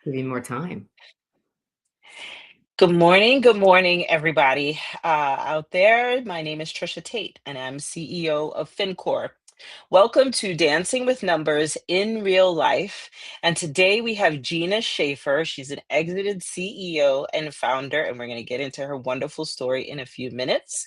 Give you more time. Good morning, everybody out there. My name is Tricia Tate, and I'm CEO of FinCorp. Welcome to Dancing with Numbers in Real Life. And today we have Gina Schaefer. She's an exited CEO and founder, and we're going to get into her wonderful story in a few minutes.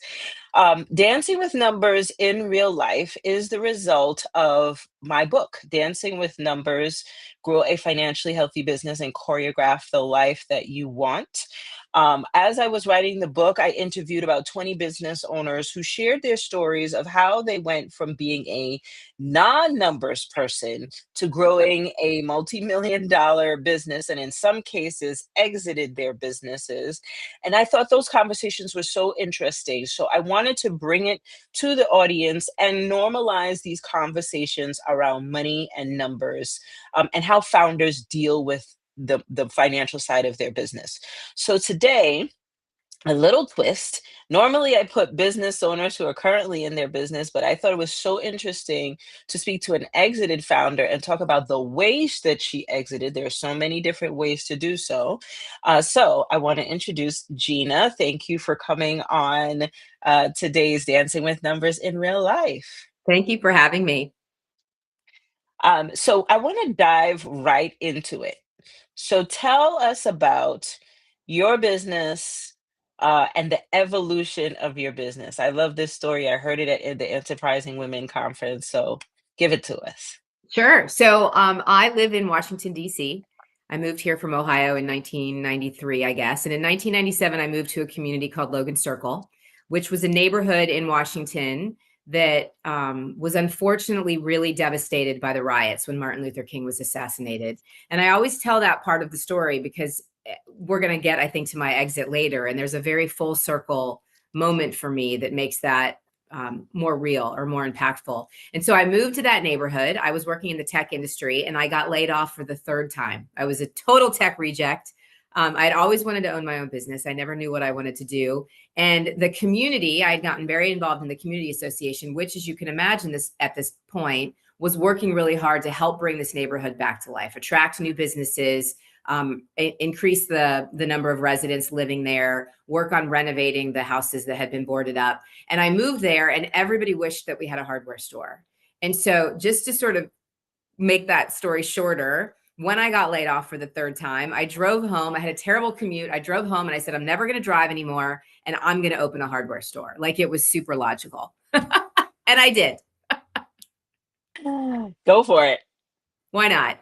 Dancing with Numbers in Real Life is the result of my book, Dancing with Numbers: Grow a Financially Healthy Business and Choreograph the Life That You Want. As I was writing the book, I interviewed about 20 business owners who shared their stories of how they went from being a non-numbers person to growing a multi-million dollar business, and in some cases exited their businesses. And I thought those conversations were so interesting. So I wanted to bring it to the audience and normalize these conversations around money and numbers, and how founders deal with the financial side of their business. So today, a little twist. Normally, I put business owners who are currently in their business, but I thought it was so interesting to speak to an exited founder and talk about the ways that she exited. There are so many different ways to do so. So I want to introduce Gina. Thank you for coming on today's Dancing with Numbers in Real Life. Thank you for having me. So I want to dive right into it. So tell us about your business and the evolution of your business. I love this story. I heard it at the Enterprising Women Conference. So give it to us. Sure. So I live in Washington, D.C. I moved here from Ohio in 1993, I guess. And in 1997, I moved to a community called Logan Circle, which was a neighborhood in Washington that was unfortunately really devastated by the riots when Martin Luther King was assassinated. And I always tell that part of the story because we're going to get, I think, to my exit later. And there's a very full circle moment for me that makes that more real or more impactful. And so I moved to that neighborhood. I was working in the tech industry and I got laid off for the third time. I was a total tech reject. I'd always wanted to own my own business. I never knew what I wanted to do. And the community, I had gotten very involved in the community association, which, as you can imagine, this at this point was working really hard to help bring this neighborhood back to life, attract new businesses, increase the number of residents living there, work on renovating the houses that had been boarded up. And I moved there and everybody wished that we had a hardware store. And so just to sort of make that story shorter, when I got laid off for the third time, I drove home. I had a terrible commute. I drove home and I said, I'm never going to drive anymore. And I'm going to open a hardware store. Like, it was super logical. And I did. Go for it. Why not?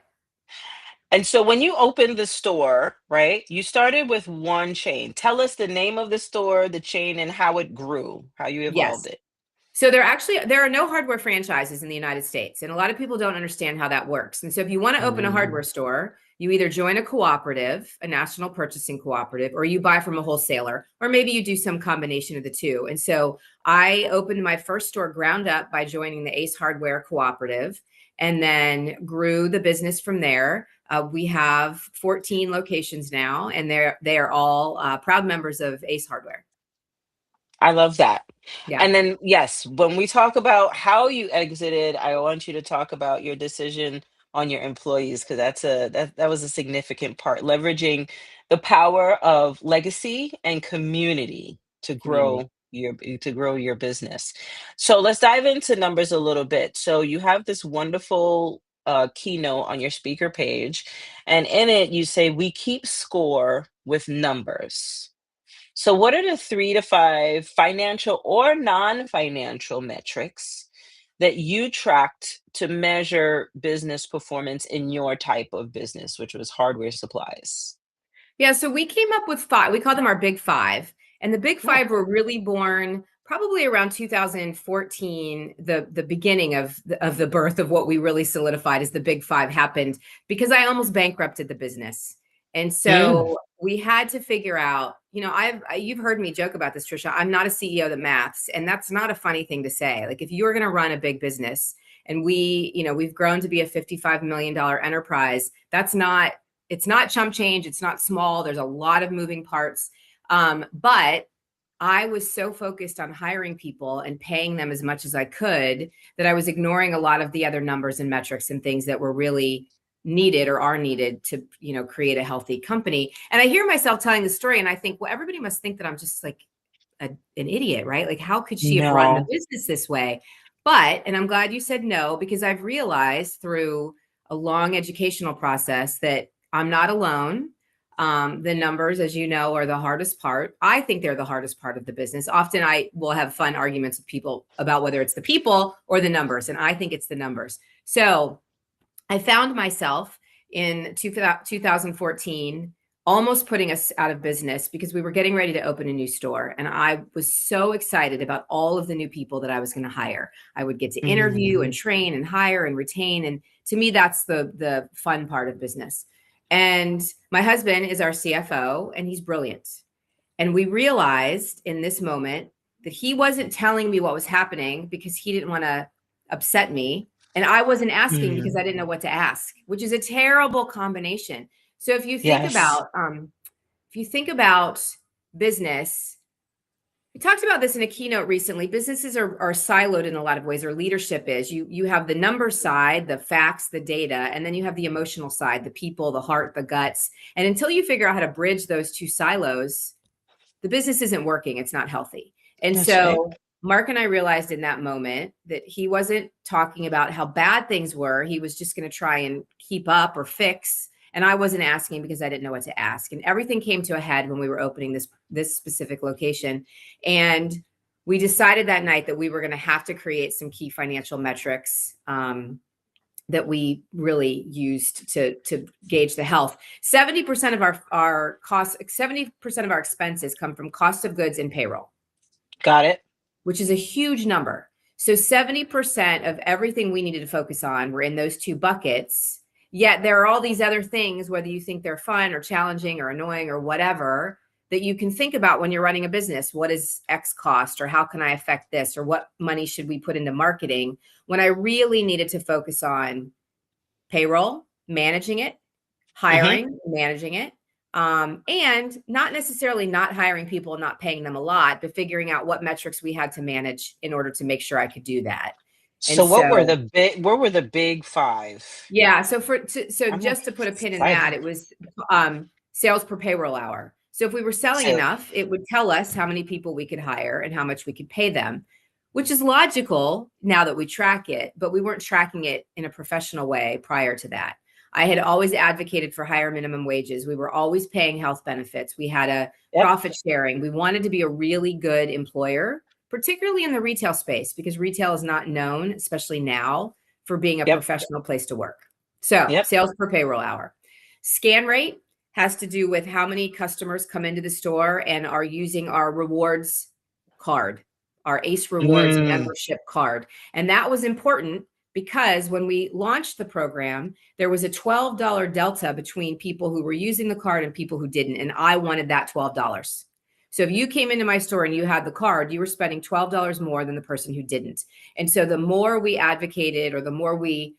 And so when you opened the store, right, you started with one chain. Tell us the name of the store, the chain, and how it grew, how you evolved Yes. it. So there are no hardware franchises in the United States, and a lot of people don't understand how that works. And so if you want to open a hardware Mm. store, you either join a cooperative, a national purchasing cooperative, or you buy from a wholesaler, or maybe you do some combination of the two. And so I opened my first store ground up by joining the Ace Hardware Cooperative and then grew the business from there. We have 14 locations now, and they are all proud members of Ace Hardware. I love that. Yeah. And then, yes, when we talk about how you exited, I want you to talk about your decision on your employees, because that was a significant part, leveraging the power of legacy and community Community. to grow your business. So let's dive into numbers a little bit. So you have this wonderful keynote on your speaker page, and in it you say we keep score with numbers. So, what are the 3 to 5 financial or non-financial metrics that you tracked to measure business performance in your type of business, which was hardware supplies? Yeah, so we came up with five. We call them our big five. And the big Oh, five were really born probably around 2014. The beginning of the birth of what we really solidified as the big five happened because I almost bankrupted the business. And mm, so we had to figure out, you've heard me joke about this, Tricia. I'm not a CEO that maths, and that's not a funny thing to say. Like, if you're going to run a big business, and we've grown to be a $55 million enterprise, it's not chump change. It's not small. There's a lot of moving parts. But I was so focused on hiring people and paying them as much as I could that I was ignoring a lot of the other numbers and metrics and things that were really needed or are needed to, create a healthy company. And I hear myself telling the story and I think, well, everybody must think that I'm just like an idiot, right? Like, how could she have run the No. business this way? And I'm glad you said no, because I've realized through a long educational process that I'm not alone. The numbers, as you know, are the hardest part. I think they're the hardest part of the business. Often I will have fun arguments with people about whether it's the people or the numbers. And I think it's the numbers. So I found myself in 2014 almost putting us out of business because we were getting ready to open a new store. And I was so excited about all of the new people that I was going to hire. I would get to interview and train and hire and retain. And to me, that's the fun part of business. And my husband is our CFO and he's brilliant. And we realized in this moment that he wasn't telling me what was happening because he didn't want to upset me. And I wasn't asking because I didn't know what to ask, which is a terrible combination. So if you think Yes. about business, we talked about this in a keynote recently. Businesses are siloed in a lot of ways, or leadership is. You have the number side, the facts, the data, and then you have the emotional side, the people, the heart, the guts. And until you figure out how to bridge those two silos, the business isn't working. It's not healthy. And That's right. so Mark and I realized in that moment that he wasn't talking about how bad things were. He was just going to try and keep up or fix. And I wasn't asking because I didn't know what to ask. And everything came to a head when we were opening this specific location. And we decided that night that we were going to have to create some key financial metrics that we really used to gauge the health. 70% of our costs, 70% of our expenses come from cost of goods and payroll. Got it. Which is a huge number. So 70% of everything we needed to focus on were in those two buckets. Yet there are all these other things, whether you think they're fun or challenging or annoying or whatever, that you can think about when you're running a business. What is X cost, or how can I affect this, or what money should we put into marketing, when I really needed to focus on payroll, managing it, hiring, managing it, and not necessarily not hiring people and not paying them a lot, but figuring out what metrics we had to manage in order to make sure I could do that. And So what were the big five? yeah, so I'm just to put a pin in that, excited. it was sales per payroll hour. So if we were selling So enough, it would tell us how many people we could hire and how much we could pay them, which is logical now that we track it, but we weren't tracking it in a professional way prior to that. I had always advocated for higher minimum wages. We were always paying health benefits. We had a yep, profit sharing. We wanted to be a really good employer, particularly in the retail space, because retail is not known, especially now, for being a yep, professional place to work. So yep. sales per payroll hour. Scan rate has to do with how many customers come into the store and are using our rewards card, our ACE Rewards membership card. And that was important because when we launched the program, there was a $12 delta between people who were using the card and people who didn't. And I wanted that $12. So if you came into my store and you had the card, you were spending $12 more than the person who didn't. And so the more we advocated, or the more we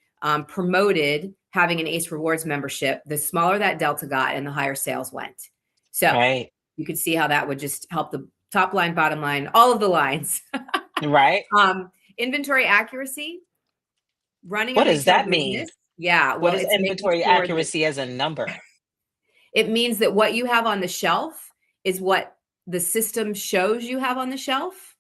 promoted having an ACE Rewards membership, the smaller that delta got and the higher sales went. So Right. you could see how that would just help the top line, bottom line, all of the lines. Right. Inventory accuracy, running a What does retail that mean? business. Yeah, What well, is it's making inventory sure that accuracy as a number? it means that what you have on the shelf is what the system shows you have on the shelf.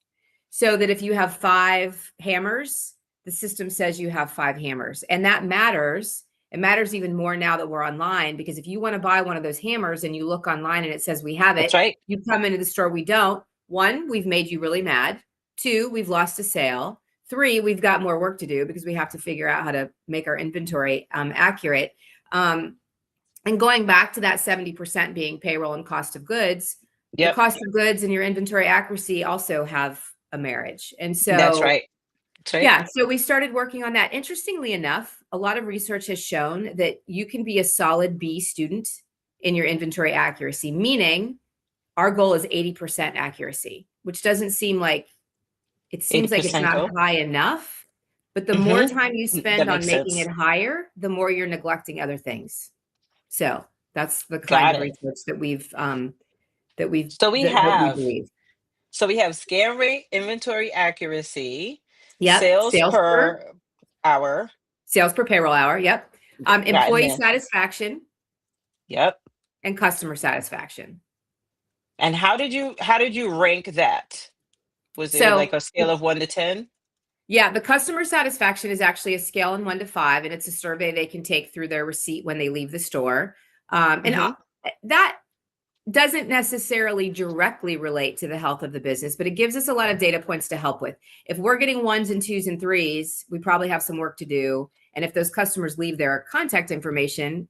So that if you have 5 hammers, the system says you have 5 hammers. And that matters. It matters even more now that we're online, because if you want to buy one of those hammers and you look online and it says we have That's it, right. you come into the store, we don't. 1, we've made you really mad. 2, we've lost a sale. 3, we've got more work to do because we have to figure out how to make our inventory accurate. And going back to that 70% being payroll and cost of goods, the Yep. cost of goods and your inventory accuracy also have a marriage. And That's so, right. That's right. yeah, so we started working on that. Interestingly enough, a lot of research has shown that you can be a solid B student in your inventory accuracy, meaning our goal is 80% accuracy, which doesn't seem like, it seems like it's 80% not go. high enough. But the more time you That spend on makes making sense. it higher, the more you're neglecting other things. So that's the kind Got of it. research that we So we what we have believe. scan rate, inventory accuracy, Yep. sales per hour, Sales per payroll hour. Yep. Gotten Employee there. satisfaction Yep. and customer satisfaction. And how did you rank that? Was there like So a scale of 1 to 10? yeah, the customer satisfaction is actually a scale in 1 to 5, and it's a survey they can take through their receipt when they leave the store. Hmm. That doesn't necessarily directly relate to the health of the business, but it gives us a lot of data points to help with. If we're getting ones and twos and threes, we probably have some work to do. And if those customers leave their contact information,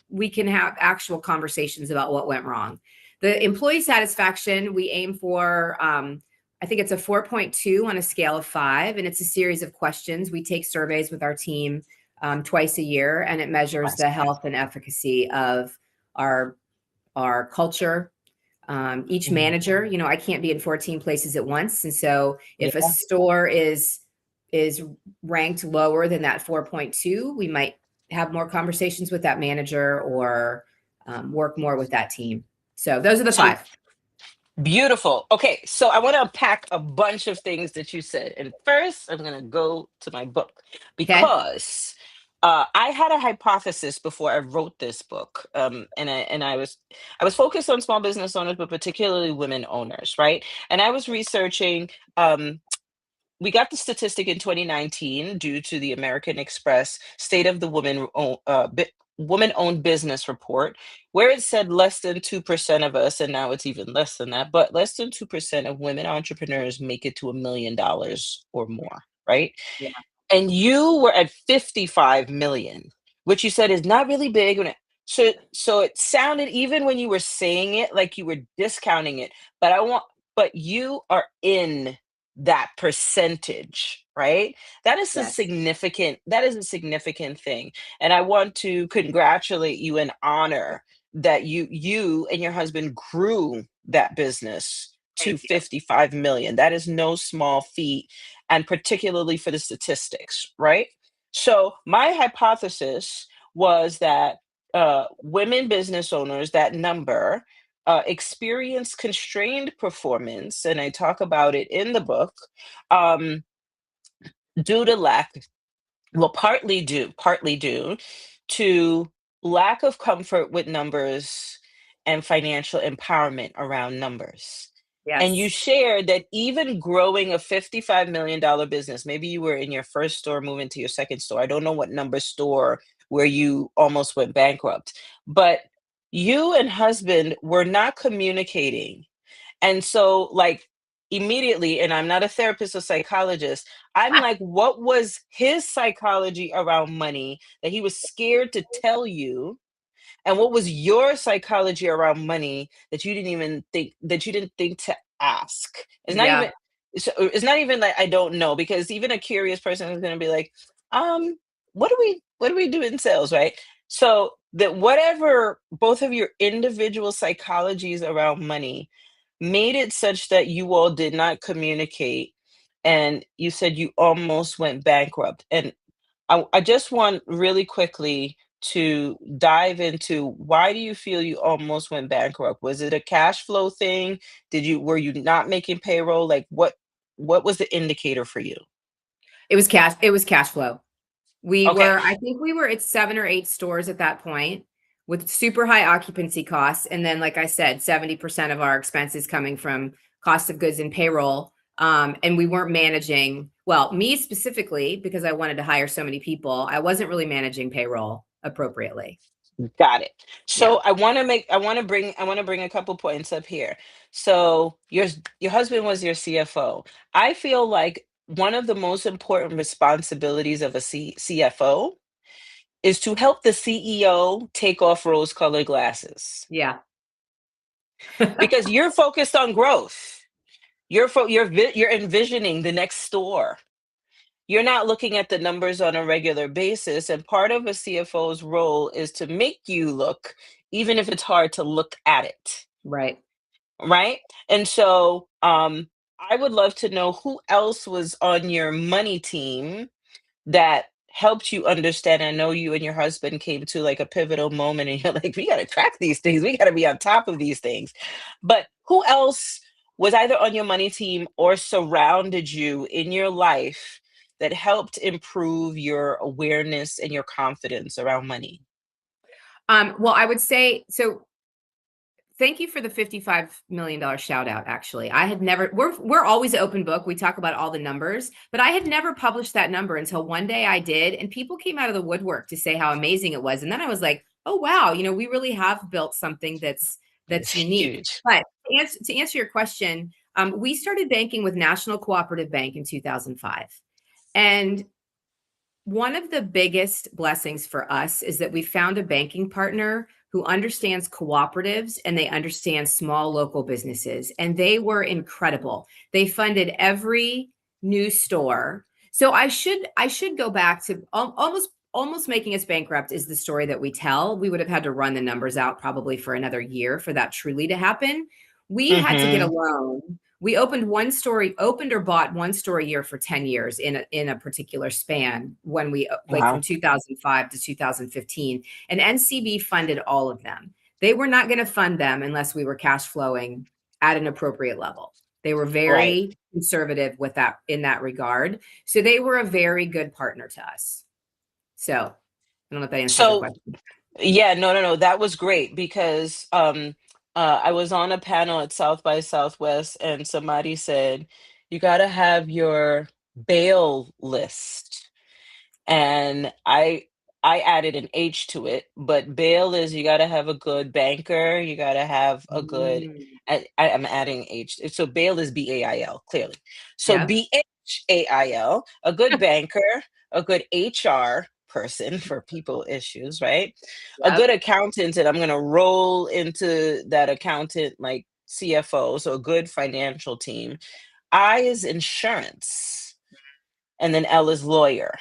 we can have actual conversations about what went wrong. The employee satisfaction, we aim for, I think it's a 4.2 on a scale of 5, and it's a series of questions. We take surveys with our team twice a year, and it measures the health and efficacy of our culture. Each Mhm. manager, I can't be in 14 places at once, and so if a Yeah. store is ranked lower than that 4.2, we might have more conversations with that manager or work more with that team. So those are the So 5. beautiful. Okay, so I want to unpack a bunch of things that you said. And first, I'm going to go to my book Okay. because I had a hypothesis before I wrote this book, and I was focused on small business owners, but particularly women owners, right? And I was researching. We got the statistic in 2019 due to the American Express State of the Woman-Owned Business Report, where it said less than 2% of us, and now it's even less than that, but less than 2% of women entrepreneurs make it to $1 million or more, right? Yeah. And you were at 55 million, which you said is not really big. So it sounded, even when you were saying it, like you were discounting it. But you are in that percentage, right? Yes. That is a significant thing. And I want to congratulate you and honor that you and your husband grew that business to Thank you. 55 million. That is no small feat, and particularly for the statistics, right? So my hypothesis was that women business owners, that number, experience constrained performance, and I talk about it in the book, um, due to lack, well, partly due to lack of comfort with numbers and financial empowerment around numbers. And you Yes. shared that even growing a $55 million business, maybe you were in your first store, moving to your second store. I don't know what number store where you almost went bankrupt, but you and husband were not communicating. And so, like, immediately, and I'm not a therapist or psychologist, I'm like, what was his psychology around money that he was scared to tell you? And what was your psychology around money that you didn't think to ask? It's not even Yeah. it's not even like I don't know, because even a curious person is gonna be like, what do we do in sales, right? So that whatever both of your individual psychologies around money made it such that you all did not communicate, and you said you almost went bankrupt. And I just want really quickly to dive into, why do you feel you almost went bankrupt? Was it a cash flow thing? Were you not making payroll? Like, what was the indicator for you? It was cash flow. Okay, I think we were at 7 or 8 stores at that point with super high occupancy costs. And then, like I said, 70% of our expenses coming from cost of goods and payroll. And we weren't managing, well, me specifically, because I wanted to hire so many people, I wasn't really managing payroll appropriately. got it. Yeah. So I want to bring a couple points up here. So your husband was your CFO. I feel like one of the most important responsibilities of a CFO is to help the CEO take off rose-colored glasses, Yeah. because you're focused on growth. You're envisioning the next store. You're not looking at the numbers on a regular basis, and part of a CFO's role is to make you look, even if it's hard to look at it, Right. right? And so, I would love to know who else was on your money team that helped you understand. I know you and your husband came to like a pivotal moment, and you're like, we got to crack these things. We got to be on top of these things. But who else was either on your money team or surrounded you in your life that helped improve your awareness and your confidence around money? Well, I would say so. Thank you for the $55 million shout out. Actually, I had never, we're always an open book. We talk about all the numbers, but I had never published that number until one day I did. And people came out of the woodwork to say how amazing it was. And then I was like, oh, wow, we really have built something It's that's unique. huge. But to answer your question, we started banking with National Cooperative Bank in 2005. And one of the biggest blessings for us is that we found a banking partner who understands cooperatives and they understand small local businesses. And they were incredible. They funded every new store. So I should go back to almost making us bankrupt is the story that we tell. We would have had to run the numbers out probably for another year for that truly to happen. We had to get a Mm-hmm. loan. We opened or bought one store a year for 10 years in a particular span when we like from Wow. 2005 to 2015, and NCB funded all of them. They were not going to fund them unless we were cash flowing at an appropriate level. They were Right. very conservative with that in that regard. So they were a very good partner to us. So I don't know if that answers your So question. yeah, no, no, no, that was great because I was on a panel at South by Southwest and somebody said you got to have your bail list. And I added an H to it, but bail is you gotta have a good banker, you gotta have a good Mm, I'm adding H. So bail is BAIL, clearly. So yep. BHAIL, a good banker, a good HR person for people issues, right? A good Yep. accountant, and I'm gonna roll into that accountant like CFO, so a good financial team. I is insurance, and then L is lawyer.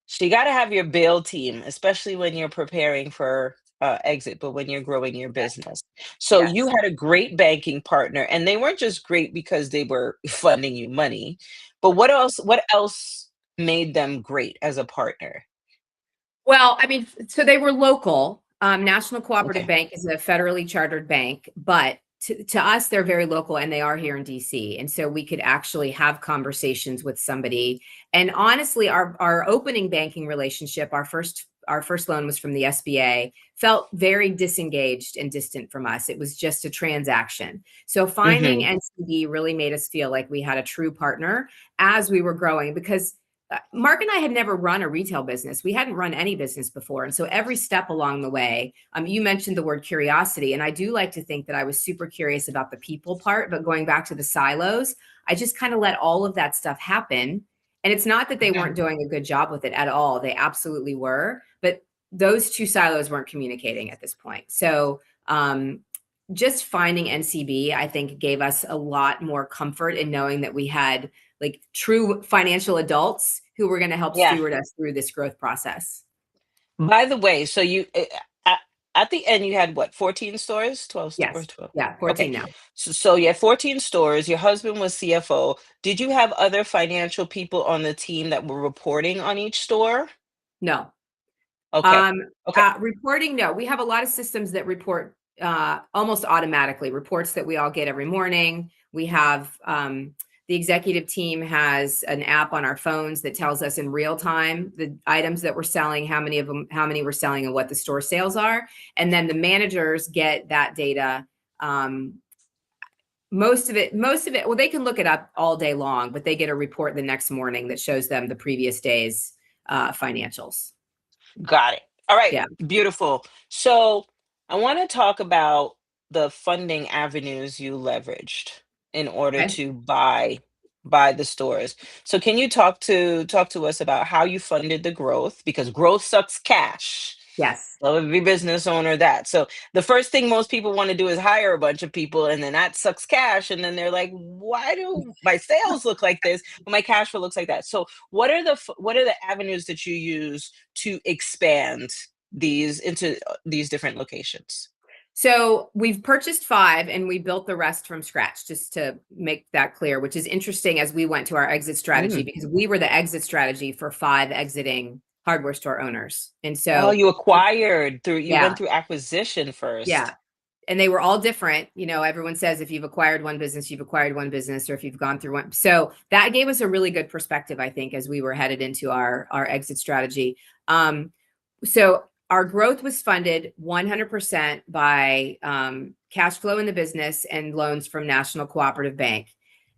So you gotta have your build team, especially when you're preparing for, exit, but when you're growing your business. So you Yes. had a great banking partner, and they weren't just great because they were funding you money, but what else made them great as a partner? Well, I mean, so they were local. National Cooperative Okay. Bank is a federally chartered bank, but to us, they're very local and they are here in DC. And so we could actually have conversations with somebody. And honestly, our opening banking relationship, our first loan was from the SBA, felt very disengaged and distant from us. It was just a transaction. So finding Mhm. NCD really made us feel like we had a true partner as we were growing because Mark and I had never run a retail business. We hadn't run any business before. And so every step along the way, you mentioned the word curiosity. And I do like to think that I was super curious about the people part, but going back to the silos, I just kind of let all of that stuff happen. And it's not that they Okay. weren't doing a good job with it at all. They absolutely were. But those two silos weren't communicating at this point. So just finding NCB, I think, gave us a lot more comfort in knowing that we had like true financial adults who were going to help Yeah. steward us through this growth process. By the way, so at at the end, you had what, 14 stores? 12 Yes. stores? 12. Yeah. Okay. 14 now. So you had 14 stores. Your husband was CFO. Did you have other financial people on the team that were reporting on each store? No. Okay. Um, Okay. Reporting, no. We have a lot of systems that report almost automatically, reports that we all get every morning. We have the executive team has an app on our phones that tells us in real time the items that we're selling, how many of them, how many we're selling, and what the store sales are. And then the managers get that data. Most of it, well, they can look it up all day long, but they get a report the next morning that shows them the previous day's financials. Got it. All right. Yeah. Beautiful. So I want to talk about the funding avenues you leveraged in order Okay. to buy the stores. So can you talk to us about how you funded the growth, because growth sucks cash. Yes. Tell every business owner that. So the first thing most people want to do is hire a bunch of people, and then that sucks cash. And then they're like, "Why do my sales look like this, but my cash flow looks like that?" So what are the avenues that you use to expand these into these different locations? So we've purchased 5 and we built the rest from scratch, just to make that clear, which is interesting as we went to our exit strategy Mm. because we were the exit strategy for 5 exiting hardware store owners. And Oh, so, you went yeah, through acquisition yeah. first. and they were all different. You know, everyone says if you've acquired one business, you've acquired one business, or if you've gone through one. So that gave us a really good perspective, I think, as we were headed into our exit strategy. So our growth was funded 100% by cash flow in the business and loans from National Cooperative Bank.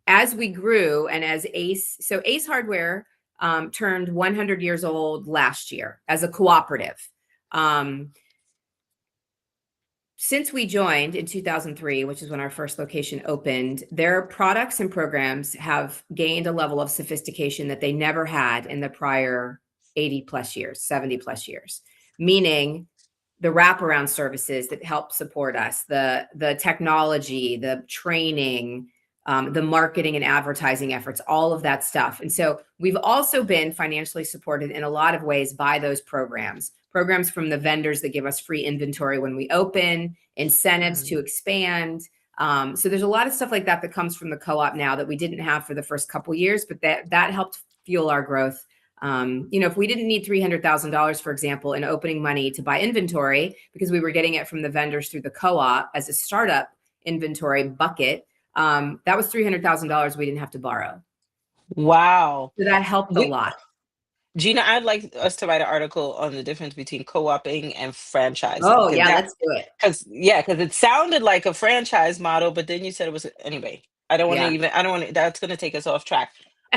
As we grew, and as Ace Hardware turned 100 years old last year as a cooperative. Since we joined in 2003, which is when our first location opened, their products and programs have gained a level of sophistication that they never had in the prior 80 plus years, 70 plus years, meaning the wraparound services that help support us, the technology, the training, the marketing and advertising efforts, all of that stuff. And so we've also been financially supported in a lot of ways by those programs from the vendors that give us free inventory when we open, incentives to expand. So there's a lot of stuff like that that comes from the co-op now that we didn't have for the first couple years, but that helped fuel our growth. You know, if we didn't need $300,000, for example, in opening money to buy inventory, because we were getting it from the vendors through the co-op as a startup inventory bucket, that was $300,000 we didn't have to borrow. Wow. So that helped a lot. Gina, I'd like us to write an article on the difference between co-oping and franchising. Oh yeah, let's do it. Because it sounded like a franchise model, but then you said it was anyway. I don't want to. That's going to take us off track.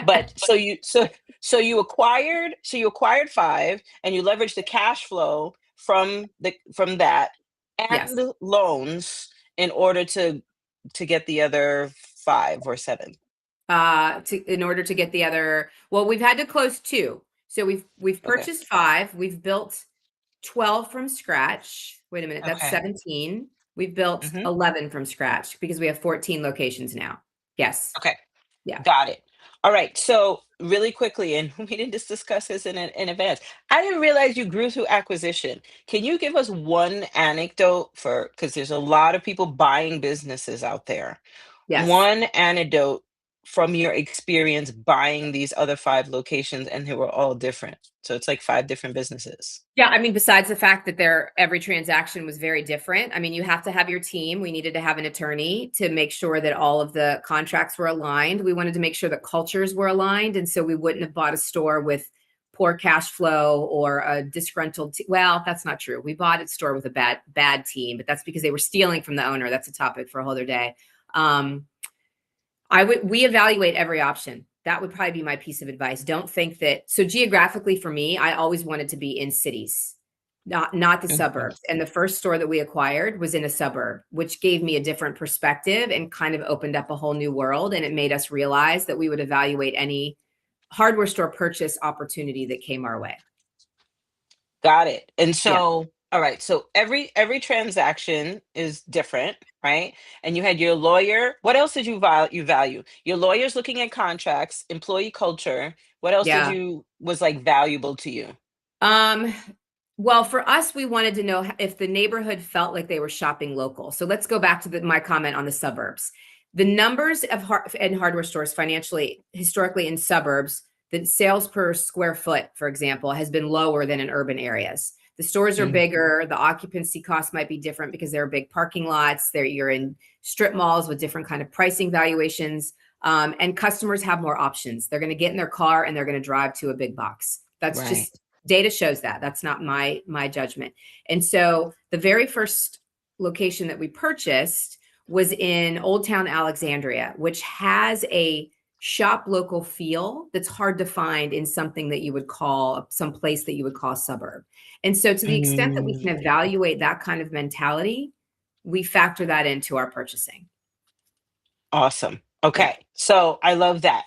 But so you acquired 5, and you leveraged the cash flow from that and Yes. the loans in order to get the other 5 or 7. In order to get the other, well, we've had to close 2. So we've purchased 5. We've built 12 from scratch. Wait a minute, that's 17. We've built 11 from scratch because we have 14 locations now. Yes. Okay. Yeah. Got it. All right. So really quickly, and we didn't just discuss this in advance. I didn't realize you grew through acquisition. Can you give us one anecdote because there's a lot of people buying businesses out there. Yes. One anecdote from your experience buying these other 5 locations, and they were all different. So it's like 5 different businesses. Yeah, I mean, besides the fact that every transaction was very different. I mean, you have to have your team. We needed to have an attorney to make sure that all of the contracts were aligned. We wanted to make sure that cultures were aligned. And so we wouldn't have bought a store with poor cash flow or a disgruntled well, that's not true. We bought a store with a bad team, but that's because they were stealing from the owner. That's a topic for a whole other day. We evaluate every option. That would probably be my piece of advice. Don't think that. So geographically for me, I always wanted to be in cities, not the suburbs. And the first store that we acquired was in a suburb, which gave me a different perspective and kind of opened up a whole new world. And it made us realize that we would evaluate any hardware store purchase opportunity that came our way. Got it. And so, all right. So every transaction is different, right? And you had your lawyer. What else did you value? Your lawyer's looking at contracts, employee culture. What else was like valuable to you? Well, for us, we wanted to know if the neighborhood felt like they were shopping local. So let's go back to my comment on the suburbs. The numbers of in hardware stores financially, historically in suburbs, the sales per square foot, for example, has been lower than in urban areas. The stores are bigger. The occupancy costs might be different because there are big parking lots. You're in strip malls with different kind of pricing valuations, and customers have more options. They're going to get in their car and they're going to drive to a big box. That's just data shows that. That's not my judgment. And so the very first location that we purchased was in Old Town Alexandria, which has a shop local feel that's hard to find in something that you would call some place that you would call a suburb. And so to the extent that we can evaluate that kind of mentality, we factor that into our purchasing. Awesome. Okay. So I love that.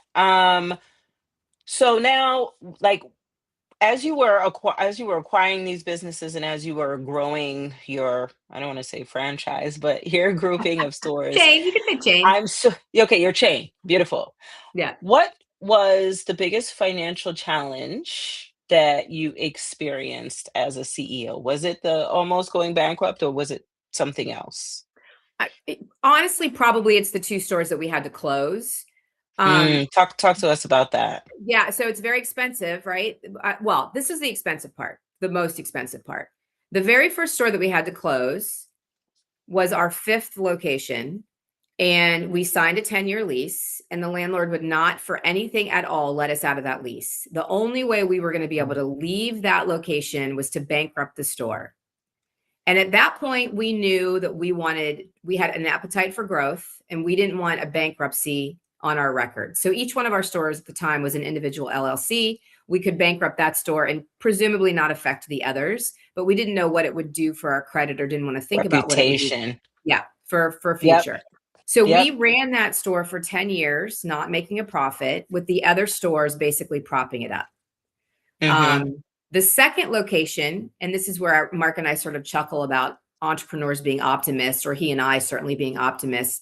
So now, like, as you were acquiring these businesses and as you were growing your, I don't want to say franchise, but your grouping of stores. Chain, you can say chain. Okay, your chain. Beautiful. Yeah. What was the biggest financial challenge that you experienced as a CEO? Was it the almost going bankrupt, or was it something else? Honestly, probably it's the 2 stores that we had to close. Talk to us about that. Yeah, so it's very expensive, right? Well, this is the expensive part, the most expensive part. The very first store that we had to close, was our fifth location, and we signed a 10-year lease, and the landlord would not, for anything at all, let us out of that lease. The only way we were going to be able to leave that location was to bankrupt the store. And at that point, we knew that we had an appetite for growth, and we didn't want a bankruptcy on our record. So each one of our stores at the time was an individual LLC. We could bankrupt that store and presumably not affect the others, but we didn't know what it would do for our credit, or didn't want to think about what it would do. Reputation. Yeah, for Yep. future. So Yep. we ran that store for 10 years, not making a profit, with the other stores basically propping it up. The second location, and this is where Mark and I sort of chuckle about entrepreneurs being optimists, or he and I certainly being optimists.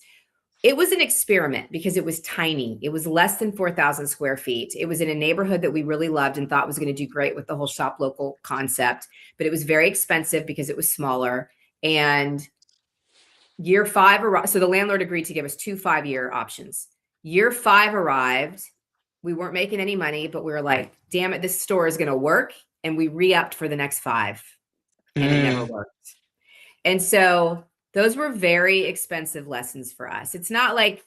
It was an experiment because it was tiny. It was less than 4,000 square feet. It was in a neighborhood that we really loved and thought was going to do great with the whole shop local concept, but it was very expensive because it was smaller. And year 5 arrived. So the landlord agreed to give us 2 5-year options. Year 5 arrived. We weren't making any money, but we were like, damn it, this store is going to work. And we re-upped for the next 5, and it never worked. And so those were very expensive lessons for us. It's not like,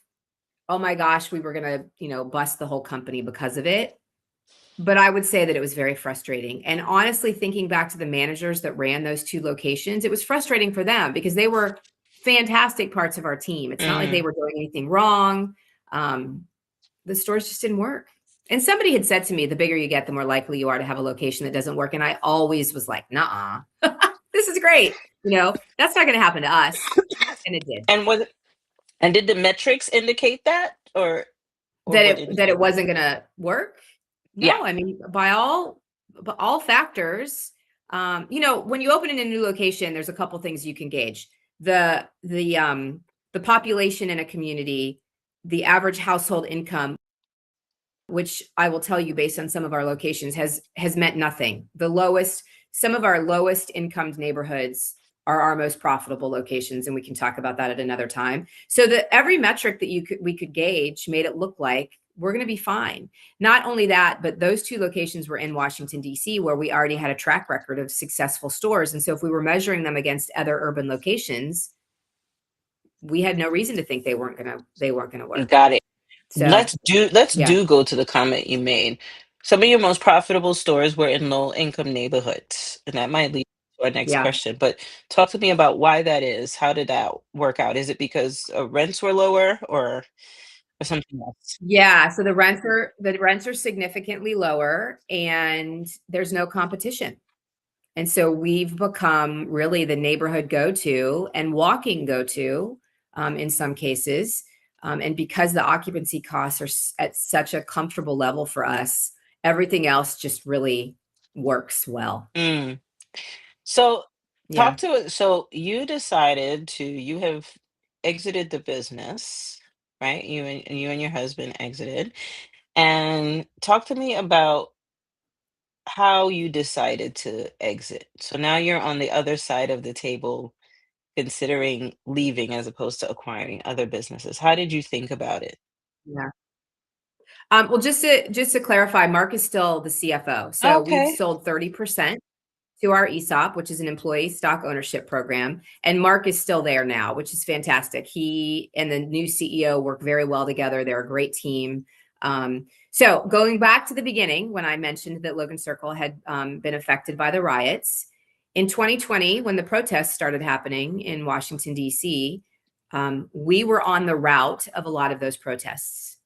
oh my gosh, we were going to, bust the whole company because of it. But I would say that it was very frustrating. And honestly, thinking back to the managers that ran those 2 locations, it was frustrating for them because they were fantastic parts of our team. It's not like they were doing anything wrong. The stores just didn't work. And somebody had said to me, the bigger you get, the more likely you are to have a location that doesn't work. And I always was like, nah, this is great. That's not going to happen to us. And it did. And did the metrics indicate that, or that it wasn't going to work? No, Yeah. I mean, by all factors, when you open in a new location, there's a couple things you can gauge. The population in a community, the average household income, which I will tell you based on some of our locations has meant nothing. Some of our lowest income neighborhoods are our most profitable locations, and we can talk about that at another time. So that every metric that we could gauge made it look like we're going to be fine. Not only that, but those 2 locations were in Washington, D.C., where we already had a track record of successful stores. And so if we were measuring them against other urban locations, we had no reason to think they weren't going to work. Got it. So Let's go to the comment you made. Some of your most profitable stores were in low income neighborhoods, and that might lead to our next question. But talk to me about why that is. How did that work out? Is it because rents were lower, or something else? Yeah, so the rents are significantly lower, and there's no competition. And so we've become really the neighborhood go-to and walking go-to in some cases. And because the occupancy costs are at such a comfortable level for us, everything else just really works well. So Yeah. so you have exited the business, right? You and your husband exited. And talk to me about how you decided to exit. So now you're on the other side of the table considering leaving as opposed to acquiring other businesses. How did you think about it? Yeah. Well, just to clarify, Mark is still the CFO. So we've Okay. sold 30% to our ESOP, which is an employee stock ownership program. And Mark is still there now, which is fantastic. He and the new CEO work very well together. They're a great team. So going back to the beginning, when I mentioned that Logan Circle had been affected by the riots, in 2020, when the protests started happening in Washington, D.C., we were on the route of a lot of those protests.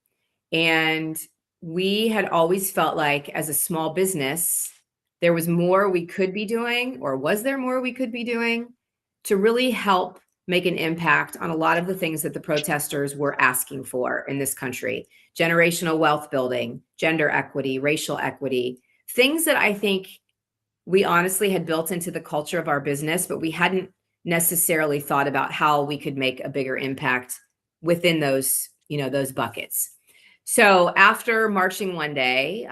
And we had always felt like, as a small business, there was more we could be doing, or was there more we could be doing to really help make an impact on a lot of the things that the protesters were asking for in this country: generational wealth building, gender equity, racial equity, things that I think we honestly had built into the culture of our business, but we hadn't necessarily thought about how we could make a bigger impact within those buckets. So after marching one day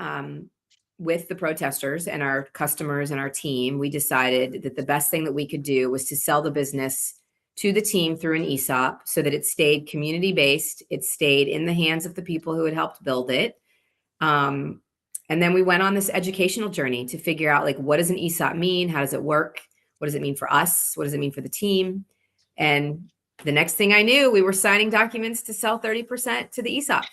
with the protesters and our customers and our team, we decided that the best thing that we could do was to sell the business to the team through an ESOP so that it stayed community-based. It stayed in the hands of the people who had helped build it. And then we went on this educational journey to figure out, like, what does an ESOP mean? How does it work? What does it mean for us? What does it mean for the team? And the next thing I knew, we were signing documents to sell 30% to the ESOP.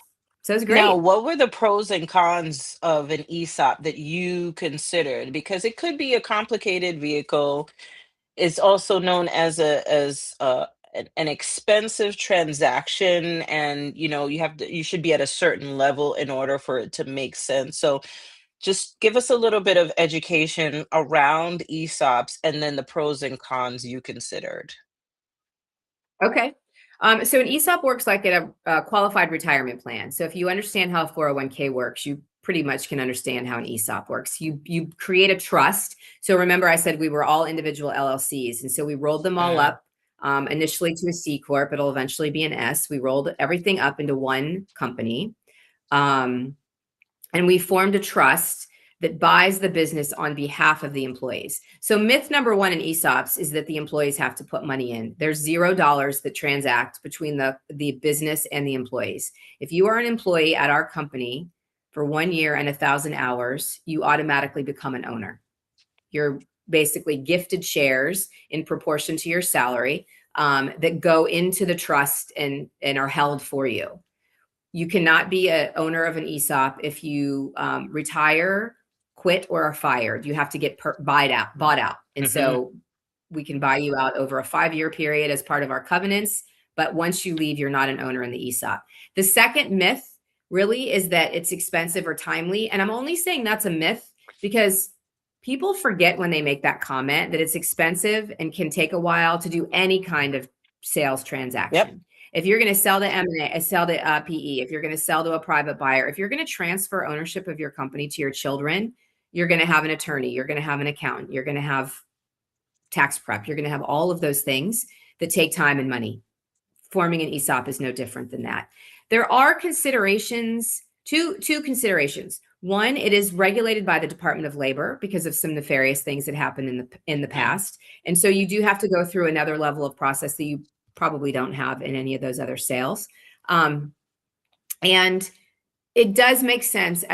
So it was Now, great. what were the pros and cons of an ESOP that you considered? Because it could be a complicated vehicle. It's also known as an expensive transaction, and you should be at a certain level in order for it to make sense. So just give us a little bit of education around ESOPs and then the pros and cons you considered. Okay. So an ESOP works like a qualified retirement plan. So if you understand how a 401k works, you pretty much can understand how an ESOP works. You create a trust. So remember, I said we were all individual LLCs, and so we rolled them all Mm, up initially to a C corp. It'll eventually be an S. We rolled everything up into one company. Um, and we formed a trust that buys the business on behalf of the employees. So myth number one in ESOPs is that the employees have to put money in. There's $0 that transact between the business and the employees. If you are an employee at our company for 1 year and 1,000 hours, you automatically become an owner. You're basically gifted shares in proportion to your salary that go into the trust and are held for you. You cannot be an owner of an ESOP if you retire, quit, or are fired. You have to get bought out. And mhm. so we can buy you out over a 5-year period as part of our covenants. But once you leave, you're not an owner in the ESOP. The second myth really is that it's expensive or timely. And I'm only saying that's a myth because people forget when they make that comment that it's expensive and can take a while to do any kind of sales Yep. transaction. If you're going to sell to M&A, sell to PE, if you're going to sell to a private buyer, if you're going to transfer ownership of your company to your children, you're going to have an attorney, you're going to have an accountant, you're going to have tax prep, you're going to have all of those things that take time and money. Forming an ESOP is no different than that. There are considerations, two considerations. One, it is regulated by the Department of Labor because of some nefarious things that happened in the Mm. past. And so you do have to go through another level of process that you probably don't have in any of those other sales. And it does make sense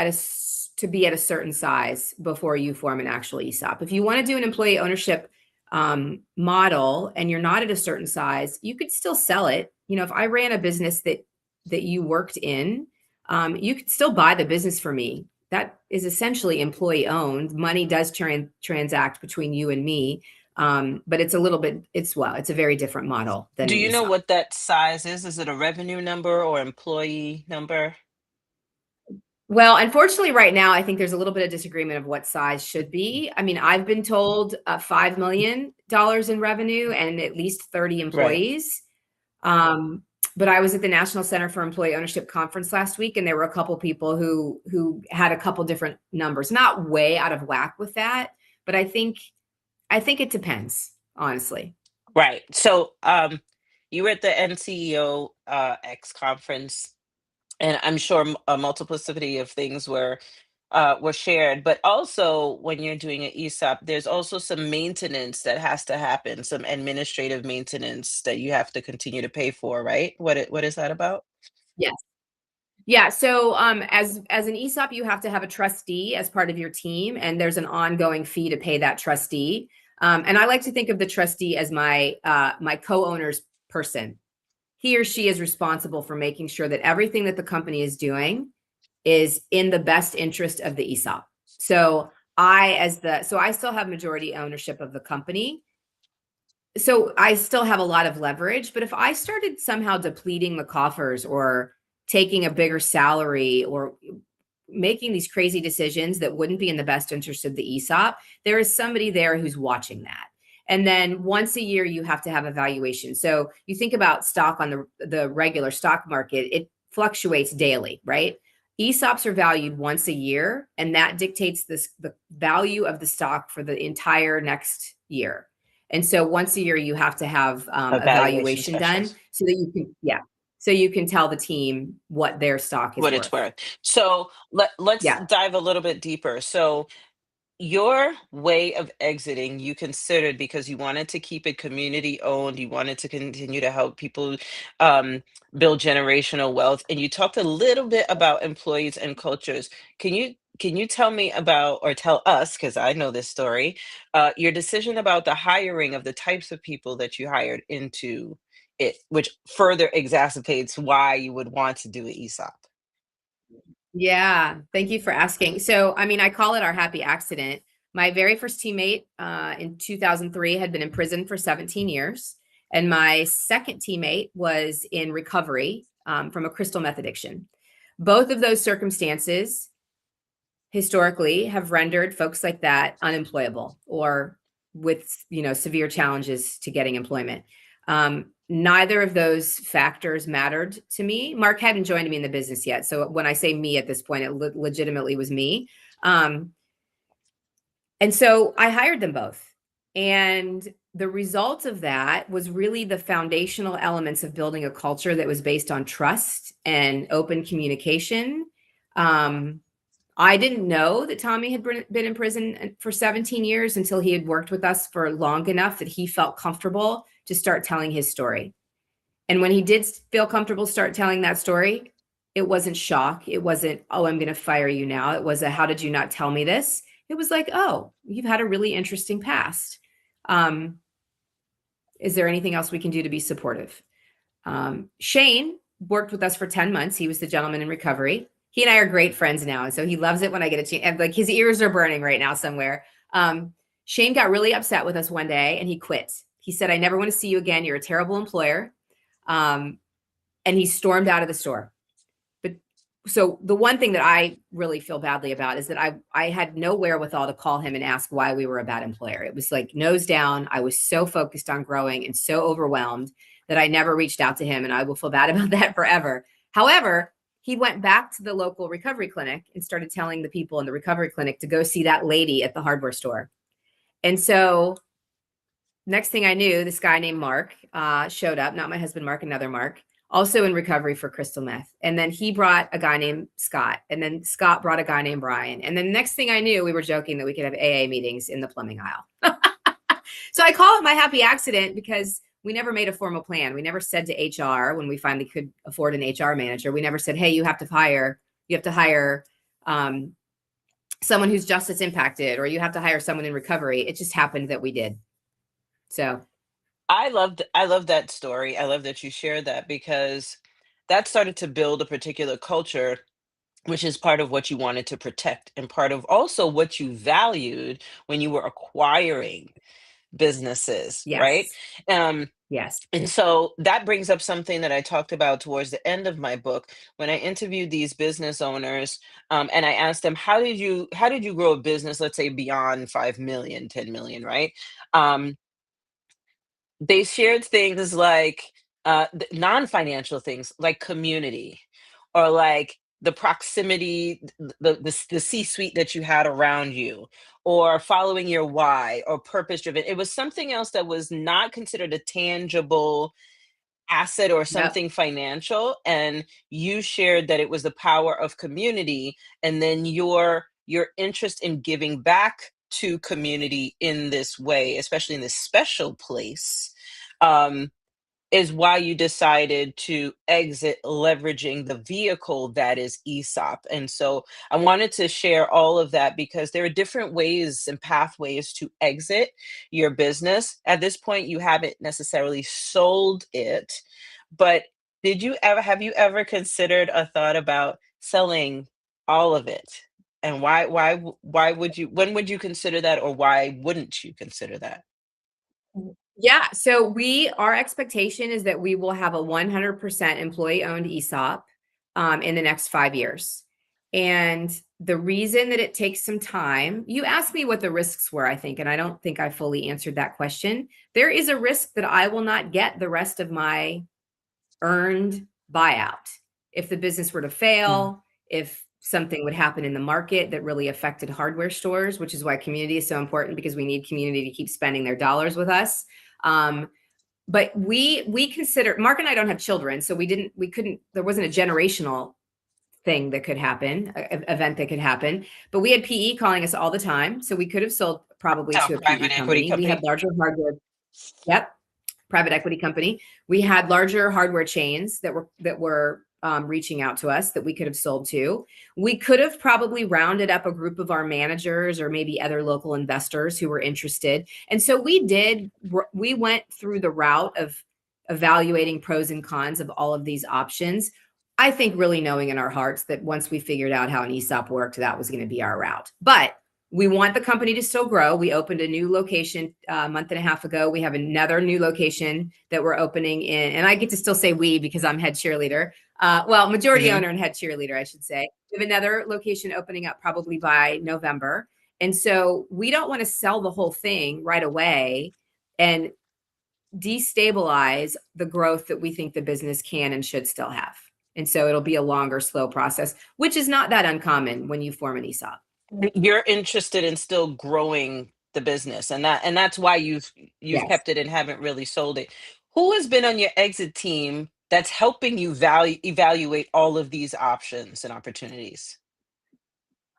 to be at a certain size before you form an actual ESOP. If you want to do an employee ownership model and you're not at a certain size, you could still sell it. If I ran a business that you worked in, you could still buy the business for me. That is essentially employee owned. Money does transact between you and me, but it's a very different model than Do an you know ESOP. what that size is? Is it a revenue number or employee number? Well, unfortunately, right now, I think there's a little bit of disagreement of what size should be. I mean, I've been told $5 million in revenue and at least 30 Right. employees. Um, but I was at the National Center for Employee Ownership conference last week, and there were a couple people who had a couple different numbers, not way out of whack with that, but I think it depends, honestly. Right. So, you were at the NCEO X conference, and I'm sure a multiplicity of things were shared. But also, when you're doing an ESOP, there's also some maintenance that has to happen, some administrative maintenance that you have to continue to pay for, right? What is that about? Yes. Yeah. So as an ESOP, you have to have a trustee as part of your team, and there's an ongoing fee to pay that trustee. And I like to think of the trustee as my co-owner's person. He or she is responsible for making sure that everything that the company is doing is in the best interest of the ESOP. So I still have majority ownership of the company. So I still have a lot of leverage, but if I started somehow depleting the coffers or taking a bigger salary or making these crazy decisions that wouldn't be in the best interest of the ESOP, there is somebody there who's watching that. And then once a year, you have to have evaluation. So you think about stock on the regular stock market, it fluctuates daily, right? ESOPs are valued once a year, and that dictates the value of the stock for the entire next year. And so once a year, you have to have Evaluation evaluation done specialist. so that you can tell the team what their stock is What it's worth. worth. So let's Yeah. dive a little bit deeper. So your way of exiting, you considered because you wanted to keep it community owned, you wanted to continue to help people um, build generational wealth, and you talked a little bit about employees and cultures. Can you can you tell me about, or tell us, because I know this story, your decision about the hiring of the types of people that you hired into it, which further exacerbates why you would want to do an ESOP? Yeah, thank you for asking. So, I mean, I call it our happy accident. My very first teammate in 2003 had been in prison for 17 years. And my second teammate was in recovery from a crystal meth addiction. Both of those circumstances historically have rendered folks like that unemployable or with severe challenges to getting employment. Neither of those factors mattered to me. Mark hadn't joined me in the business yet, so when I say me at this point, it legitimately was me. And so I hired them both, and the result of that was really the foundational elements of building a culture that was based on trust and open communication. I didn't know that Tommy had been in prison for 17 years until he had worked with us for long enough that he felt comfortable to start telling his story. And when he did feel comfortable start telling that story, it wasn't shock. It wasn't, oh, I'm going to fire you now. It was a, how did you not tell me this? It was like, oh, you've had a really interesting past. Is there anything else we can do to be supportive? Shane worked with us for 10 months. He was the gentleman in recovery. He and I are great friends now. And so he loves it when I get a chance. And like his ears are burning right now somewhere. Shane got really upset with us one day and he quit. He said, I never want to see you again. You're a terrible employer. And he stormed out of the store. But so the one thing that I really feel badly about is that I had no wherewithal to call him and ask why we were a bad employer. It was like nose down. I was so focused on growing and so overwhelmed that I never reached out to him, and I will feel bad about that forever. However, he went back to the local recovery clinic and started telling the people in the recovery clinic to go see that lady at the hardware store. And so next thing I knew, this guy named Mark showed up, not my husband, Mark, another Mark, also in recovery for crystal meth. And then he brought a guy named Scott. And then Scott brought a guy named Brian. And then next thing I knew, we were joking that we could have AA meetings in the plumbing aisle. So I call it my happy accident because we never made a formal plan. We never said to HR when we finally could afford an HR manager. We never said, hey, you have to hire someone who's justice impacted, or you have to hire someone in recovery. It just happened that we did. So I love that story. I love that you shared that, because that started to build a particular culture, which is part of what you wanted to protect and part of also what you valued when you were acquiring businesses, right? yes, Um, yes. and so that brings up something that I talked about towards the end of my book when I interviewed these business owners, and I asked them, how did you grow a business, let's say beyond 5 million, 10 million, right? Um, they shared things like non-financial things like community, or like the proximity, the C-suite that you had around you, or following your why, or purpose driven. It was something else that was not considered a tangible asset or Yep. something financial, and you shared that it was the power of community, and then your interest in giving back to community in this way, especially in this special place, um, is why you decided to exit leveraging the vehicle that is ESOP. And so I wanted to share all of that because there are different ways and pathways to exit your business. At this point, you haven't necessarily sold it, but have you ever considered a thought about selling all of it? And why would you, when would you consider that, or why wouldn't you consider that? Yeah. So our expectation is that we will have a 100% employee owned ESOP in the next 5 years. And the reason that it takes some time, you asked me what the risks were, I think, and I don't think I fully answered that question. There is a risk that I will not get the rest of my earned buyout. If the business were to Mm. fail, if something would happen in the market that really affected hardware stores, which is why community is so important, because we need community to keep spending their dollars with us. But we consider, Mark and I don't have children, so we couldn't, there wasn't a generational thing that could happen, event that could happen. But we had PE calling us all the time, so we could have sold probably So to a PE private equity company. We had company. larger hardware. Yep, private equity company. We had larger hardware chains that were reaching out to us that we could have sold to. We could have probably rounded up a group of our managers or maybe other local investors who were interested. And so we went through the route of evaluating pros and cons of all of these options. I think really knowing in our hearts that once we figured out how an ESOP worked, that was going to be our route. But we want the company to still grow. We opened a new location a month and a half ago. We have another new location that we're opening in, and I get to still say we because I'm head cheerleader. Majority Mhm. owner and head cheerleader, I should say. We have another location opening up probably by November. And so we don't want to sell the whole thing right away and destabilize the growth that we think the business can and should still have. And so it'll be a longer, slow process, which is not that uncommon when you form an ESOP. You're interested in still growing the business, and that's why you've Yes. kept it and haven't really sold it. Who has been on your exit team that's helping you evaluate all of these options and opportunities?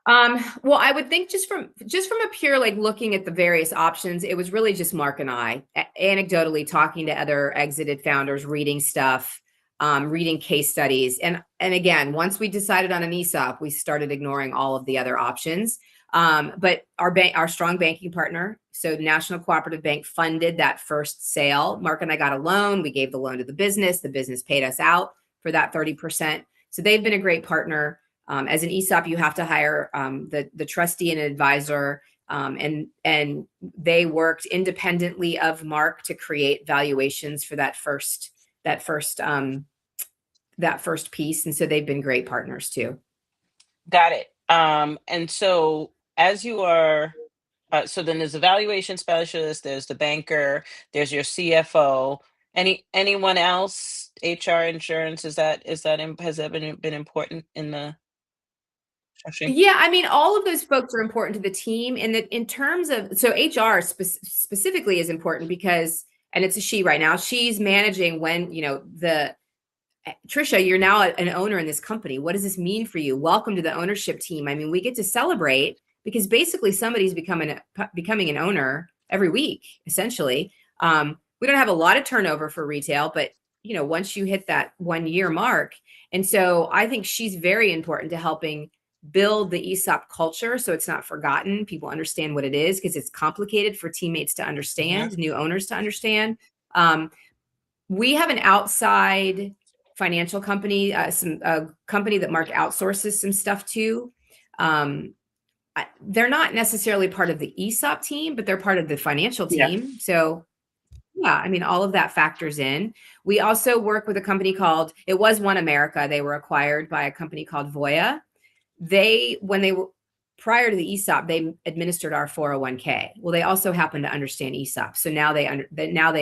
Well, I would think just from a pure like looking at the various options, it was really just Mark and I anecdotally talking to other exited founders, reading stuff, reading case studies, and again, once we decided on an ESOP, we started ignoring all of the other options. But our strong banking partner, so National Cooperative Bank, funded that first sale. Mark and I got a loan. We gave the loan to the business. The business paid us out for that 30%. So they've been a great partner. As an ESOP, you have to hire the trustee and an advisor, and they worked independently of Mark to create valuations for that first piece, and so they've been great partners too. Got it. And so as you are, so then there's a valuation specialist, there's the banker, there's your CFO. Anyone else? HR, insurance, has that been important in the structuring? Yeah, I mean, all of those folks are important to the team, and that in terms of so HR specifically is important because, and it's a she right now. She's managing when the Tricia, you're now an owner in this company. What does this mean for you? Welcome to the ownership team. I mean, we get to celebrate because basically somebody's becoming an owner every week, essentially. We don't have a lot of turnover for retail, but once you hit that 1 year mark, and so I think she's very important to helping build the ESOP culture so it's not forgotten. People understand what it is because it's complicated for teammates to Mhm. understand, new owners to understand. Um, we have an outside financial company, some a company that Mark outsources some stuff to. Um, they're not necessarily part of the ESOP team, but they're part of the financial Yeah. team. So yeah, I mean, all of that factors in. We also work with a company called, it was One America. They were acquired by a company called Voya. When they were prior to the ESOP, they administered our 401k. Well, they also happen to understand ESOP. So now they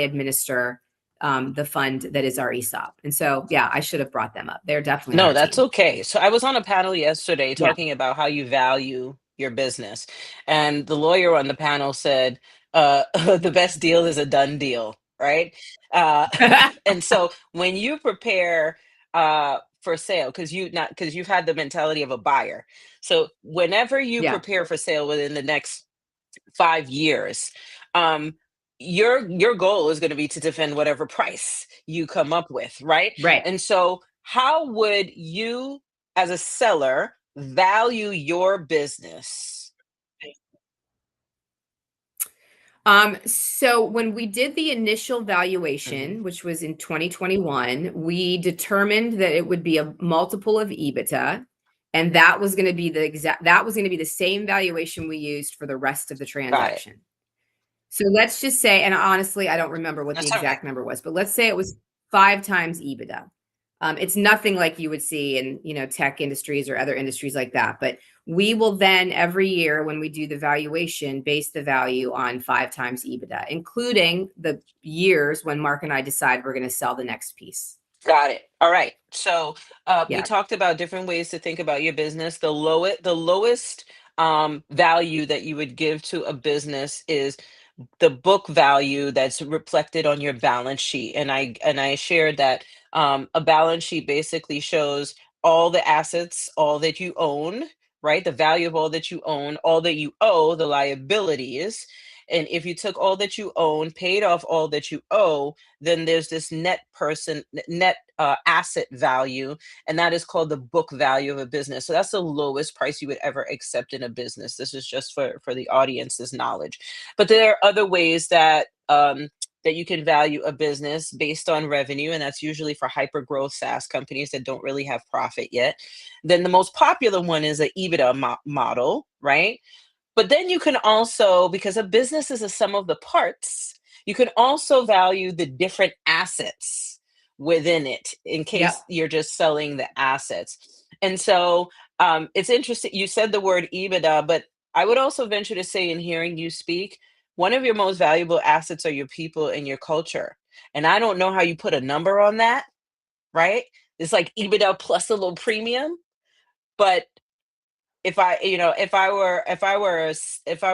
administer the fund that is our ESOP. And so, yeah, I should have brought them up. They're definitely on No, our that's team. okay. So I was on a panel yesterday Yeah. talking about how you value your business. And the lawyer on the panel said, the best deal is a done deal, right? Uh, and so when you prepare for sale, because you've had the mentality of a buyer. So whenever you Yeah. prepare for sale within the next 5 years, um, your goal is going to be to defend whatever price you come up with, right? Right. And so, how would you, as a seller, value your business? So when we did the initial Mhm. valuation, which was in 2021, we determined that it would be a multiple of EBITDA. And that was going to be the same valuation we used for the rest of the Got it. transaction. So let's just say, and honestly, I don't remember what the That's all right. exact number was, but let's say it was 5 times EBITDA. It's nothing like you would see in tech industries or other industries like that. But we will then every year when we do the valuation base the value on 5 times EBITDA, including the years when Mark and I decide we're going to sell the next piece. Got it. All right. So we Yeah. talked about different ways to think about your business. The lowest value that you would give to a business is the book value that's reflected on your balance sheet. And I shared that a balance sheet basically shows all the assets, all that you own, right? The value of all that you own, all that you owe, the liabilities, And if you took all that you own, paid off all that you owe, then there's this net asset value, and that is called the book value of a business. So that's the lowest price you would ever accept in a business. This is just for the audience's knowledge. But there are other ways that you can value a business based on revenue, and that's usually for hyper growth SaaS companies that don't really have profit yet. Then the most popular one is a EBITDA model, right? But then you can also, because a business is a sum of the parts, you can also value the different assets within it in case Yep. you're just selling the assets. And so it's interesting. You said the word EBITDA, but I would also venture to say, in hearing you speak, one of your most valuable assets are your people and your culture. And I don't know how you put a number on that, right? It's like EBITDA plus a little premium, but if I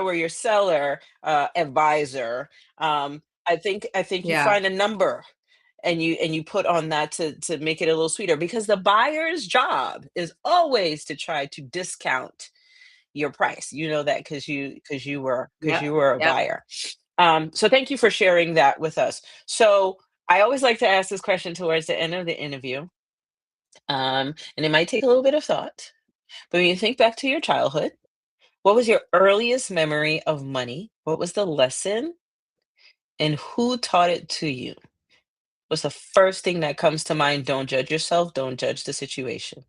were your seller advisor, I think you Yeah. find a number and you put on that to make it a little sweeter, because the buyer's job is always to try to discount your price. You know that because you Yep. were a Yep. buyer. So thank you for sharing that with us. So I always like to ask this question towards the end of the interview, and it might take a little bit of thought. But when you think back to your childhood, what was your earliest memory of money? What was the lesson? And who taught it to you? What's the first thing that comes to mind? Don't judge yourself, don't judge the situation.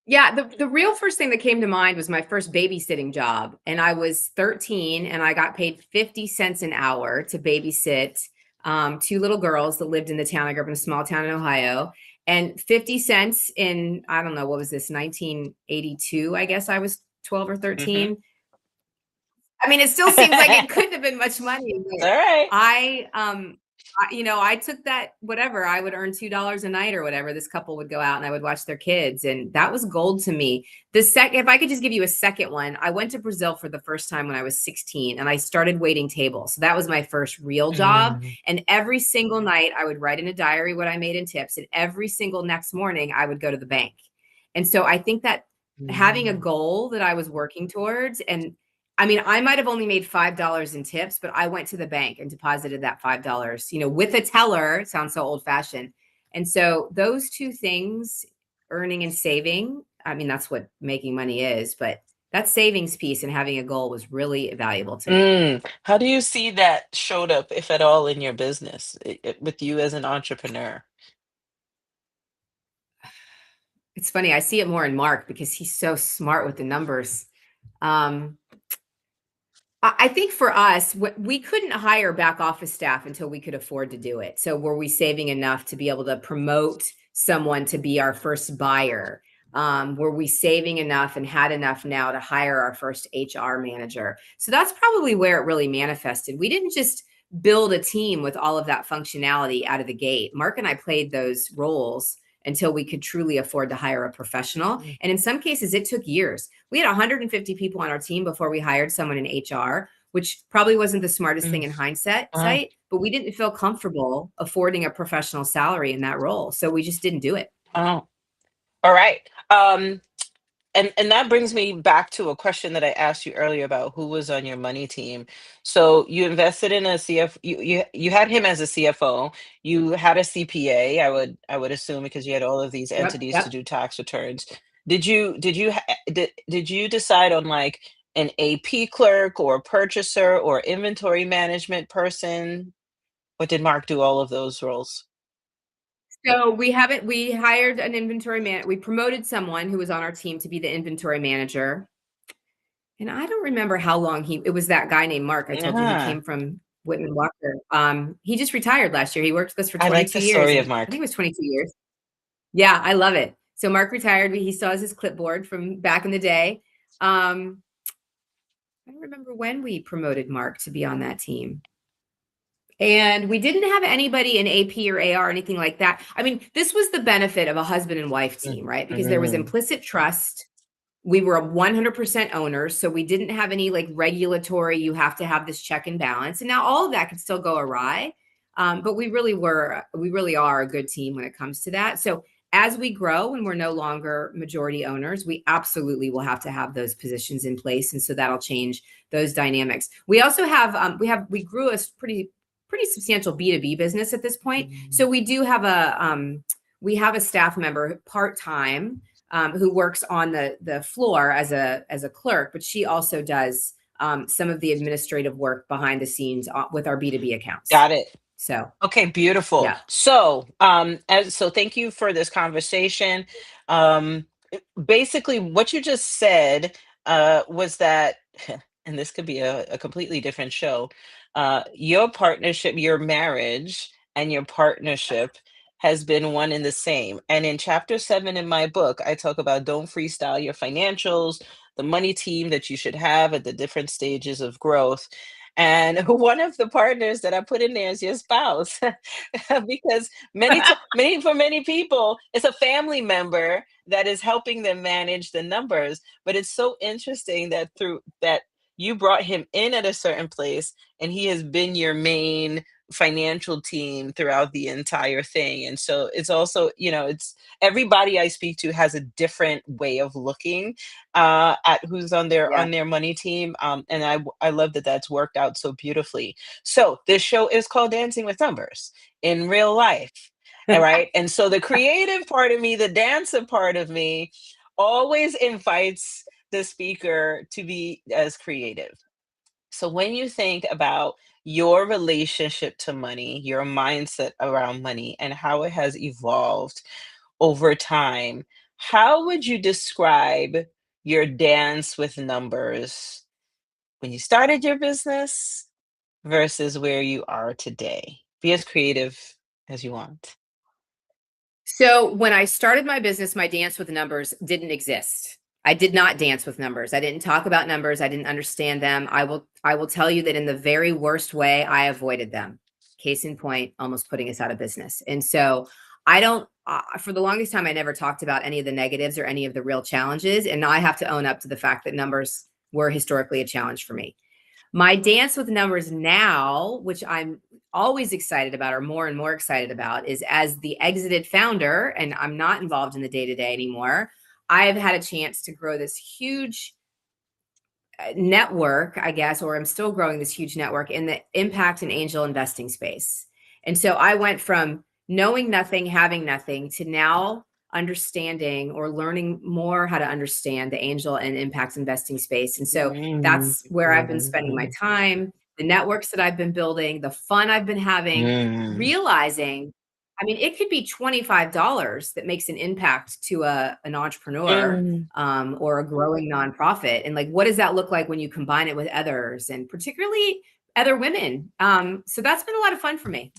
Yeah, the real first thing that came to mind was my first babysitting job, and I was 13, and I got paid 50 cents an hour to babysit, 2 little girls that lived in the town. I grew up in a small town in Ohio, and 50 cents in, I don't know, what was this, 1982, I guess I was 12 or Mhm. 13. I mean, it still seems like it couldn't have been much money, but All right. I took that, whatever, I would earn $2 a night or whatever. This couple would go out and I would watch their kids, and that was gold to me. If I could just give you a second one, I went to Brazil for the first time when I was 16, and I started waiting tables. So that was my first real job. Mm, And every single night I would write in a diary what I made in tips, and every single next morning I would go to the bank. And so I think that having a mm, goal that I was working towards, and I mean, I might have only made $5 in tips, but I went to the bank and deposited that $5, with a teller. It sounds so old fashioned. And so those two things, earning and saving, I mean, that's what making money is, but that savings piece and having a goal was really valuable to me. mm. How do you see that showed up, if at all, in your business, with you as an entrepreneur? It's funny. I see it more in Mark because he's so smart with the numbers. Um, I think for us, we couldn't hire back office staff until we could afford to do it. So were we saving enough to be able to promote someone to be our first buyer? Were we saving enough and had enough now to hire our first HR manager? So that's probably where it really manifested. We didn't just build a team with all of that functionality out of the gate. Mark and I played those roles until we could truly afford to hire a professional. Mm, And in some cases, it took years. We had 150 people on our team before we hired someone in HR, which probably wasn't the smartest mm. thing in hindsight, Wow. but we didn't feel comfortable affording a professional salary in that role. So we just didn't do it. Wow. All right. And that brings me back to a question that I asked you earlier about who was on your money team. So you invested in a CF, you had him as a CFO, you had a CPA, I would assume, because you had all of these Yep. entities to Yep. do tax returns. Did you decide on, like, an AP clerk or a purchaser or inventory management person? Or did Mark do all of those roles? So we hired an inventory man. We promoted someone who was on our team to be the inventory manager. And I don't remember how long it was that guy named Mark. I told you he Ah, came from Whitman Walker. He just retired last year. He worked with us for I like 22 the years. story of And I think Mark. it was 22 years. Yeah, I love it. So Mark retired. He still has his clipboard from back in the day. Um, I don't remember when we promoted Mark to be on that team. And we didn't have anybody in AP or AR or anything like that. I mean, this was the benefit of a husband and wife Mm, team, right? Because there was mm, implicit trust. We were a 100% owners, so we didn't have any like regulatory, you have to have this check and balance. And now all of that could still go awry. But we really are a good team when it comes to that. So as we grow and we're no longer majority owners, we absolutely will have to have those positions in place. And so that'll change those dynamics. We also have, we grew a pretty substantial B2B business at this point. So we do have we have a staff member part-time who works on the floor as a clerk, but she also does some of the administrative work behind the scenes with our B2B accounts. Got it. So, Okay, beautiful. yeah. So, so thank you for this conversation. Basically, what you just said was that, and this could be a completely different show. Your partnership, your marriage, and your partnership has been one and the same. And in chapter 7 in my book, I talk about don't freestyle your financials, the money team that you should have at the different stages of growth. And one of the partners that I put in there is your spouse, because for many people, it's a family member that is helping them manage the numbers. But it's so interesting that through that you brought him in at a certain place, and he has been your main financial team throughout the entire thing. And so it's also, it's everybody I speak to has a different way of looking at who's on Yeah. their money team. And I love that that's worked out so beautifully. So this show is called Dancing with Numbers in real life. All right. And so the creative part of me, the dancer part of me, always invites the speaker to be as creative. So when you think about your relationship to money, your mindset around money, and how it has evolved over time, how would you describe your dance with numbers when you started your business versus where you are today? Be as creative as you want. So when I started my business, my dance with numbers didn't exist. I did not dance with numbers. I didn't talk about numbers. I didn't understand them. I will tell you that in the very worst way, I avoided them. Case in point, almost putting us out of business. And so I don't, for the longest time, I never talked about any of the negatives or any of the real challenges. And now I have to own up to the fact that numbers were historically a challenge for me. My dance with numbers now, which I'm always excited about or more and more excited about, is as the exited founder, and I'm not involved in the day-to-day anymore, I've had a chance to grow this huge network, I guess, or I'm still growing this huge network in the impact and angel investing space. And so I went from knowing nothing, having nothing, to now understanding or learning more how to understand the angel and impact investing space. And so that's where I've been spending my time, the networks that I've been building, the fun I've been having, realizing, I mean, it could be $25 that makes an impact to an entrepreneur or a growing nonprofit. And like, what does that look like when you combine it with others, and particularly other women? So that's been a lot of fun for me.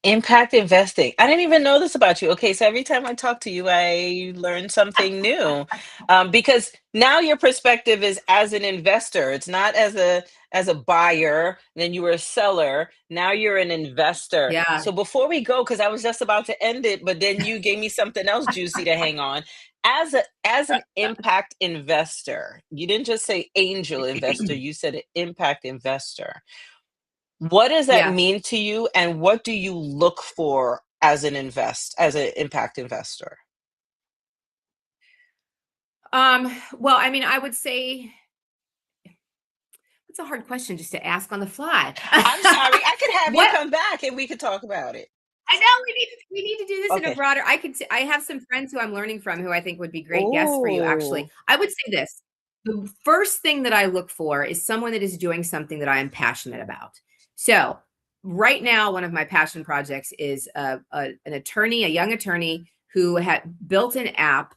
Impact investing. I didn't even know this about you. Okay, so every time I talk to you, I learn something new. Because now your perspective is as an investor. It's not as a buyer. Then you were a seller. Now you're an investor. Yeah. So before we go, because I was just about to end it, but then you gave me something else juicy to hang on. As an impact investor, you didn't just say angel investor. You said an impact investor. What does that Yeah. mean to you, and what do you look for as an impact investor? Well, I mean, I would say it's a hard question just to ask on the fly. I'm sorry, I could have you What come back and we could talk about it. I know we need to do this in a Okay. broader. I have some friends who I'm learning from who I think would be great guests for you. Actually, Oh, I would say this: the first thing that I look for is someone that is doing something that I am passionate about. So right now, one of my passion projects is an attorney, a young attorney who had built an app